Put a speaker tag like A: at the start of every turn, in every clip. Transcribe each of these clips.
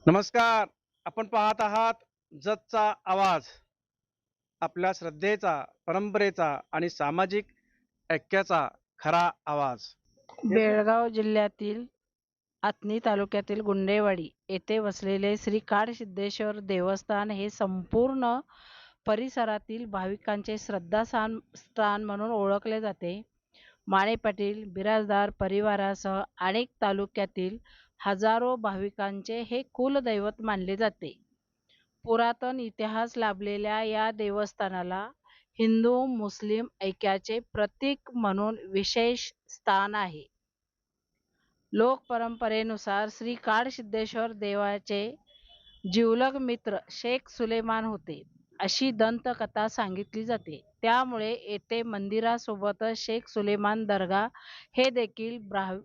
A: नमस्कार. आपण पाहत आहात जतचा आवाज. आपल्या श्रद्धेचा, परंपरेचा आणि सामाजिक ऐक्याचा खरा आवाज.
B: बेळगाव जिल्ह्यातील आथणी तालुक्यातील गुंडेवाडी येथे वसलेले श्री काडसिद्धेश्वर देवस्थान हे संपूर्ण परिसरातील भाविकांचे श्रद्धास्थान म्हणून ओळखले जाते. माने पाटील बिराजदार परिवारासह अनेक तालुक्यातील हजारो भाविकांचे हे कुलदैवत मानले जाते. पुरातन इतिहास लाभलेल्या या देवस्थानाला हिंदू मुस्लिम ऐक्याचे प्रतीक म्हणून विशेष स्थान आहे. लोकपरंपरेनुसार श्री काडसिद्धेश्वर देवाचे जिवलग मित्र शेख सुलेमान होते, अशी दंतकथा सांगितली जाते. त्यामुळे येथे मंदिरासोबतच शेख सुलेमान दर्गा हे देखील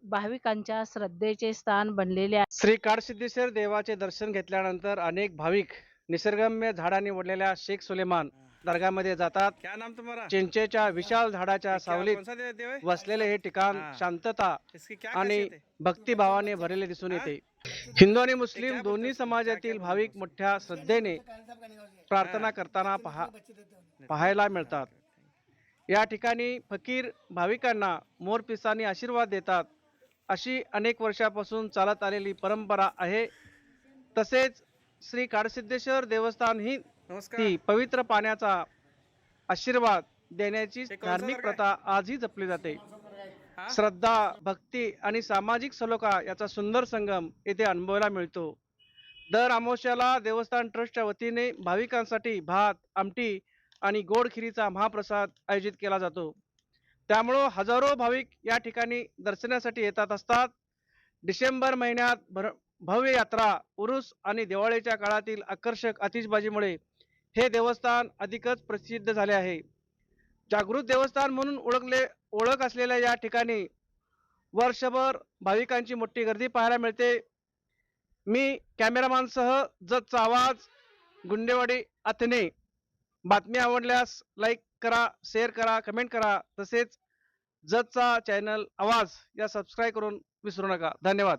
B: भाविकांच्या श्रद्धेचे स्थान बनलेले आहे.
A: श्री काडसिद्धेश्वर देवाचे दर्शन घेतल्यानंतर अनेक भाविक निसर्गरम्य झाडांनी ओढलेल्या शेख सुलेमान दर्गामध्ये जातात.
C: क्या नाम तुम्हारा?
A: चिंचेच्या विशाल झाडाच्या
C: क्या
A: सावलीत
C: कौन सा देव है?
A: वसलेले हे ठिकाण
C: हाँ.
A: शांतता
C: इसकी क्या
A: आणि
C: खासियत है?
A: भक्तिभावाने भरलेले दिसून येते. हिंदू आणि मुस्लिम दोन्ही समाजातील भाविक मोठ्या श्रद्धेने प्रार्थना करताना पाहायला मिळतात. या ठिकाणी फकीर भाविकांना मोरपिसांनी आशीर्वाद देतात. अशी अनेक वर्षापासून चालत आलेली परंपरा आहे. तसेच श्री काडसिद्धेश्वर देवस्थान ही
C: नमस्कार.
A: ती पवित्र पाण्याचा आशीर्वाद देण्याची
C: हे कोणतं
A: धार्मिक
C: दर्गा आहे?
A: प्रथा आजही जपली जाते.
C: हाँ?
A: श्रद्धा, भक्ती आणि सामाजिक सलोखा याचा सुंदर संगम येथे अनुभवायला मिळतो. दर अमावस्याला देवस्थान ट्रस्टच्या वतीने भाविकांसाठी भात, आमटी आणि गोड खिरीचा महाप्रसाद आयोजित केला जातो. त्यामुळं हजारो भाविक या ठिकाणी दर्शनासाठी येतात असतात. डिसेंबर महिन्यात भव्य यात्रा, उरूस आणि दिवाळीच्या काळातील आकर्षक आतिषबाजीमुळे हे देवस्थान अधिकच प्रसिद्ध झाले आहे. जागृत देवस्थान म्हणून ओळख असलेल्या या ठिकाणी वर्षभर भाविकांची मोठी गर्दी पाहायला मिळते. मी कॅमेरामॅनसह जतचा आवाज, गुंडेवाडी आथणे. बातमी आवडल्यास लाईक करा, शेअर करा, कमेंट करा. तसेच जतचा चॅनल आवाज या सबस्क्राईब करून विसरू नका. धन्यवाद.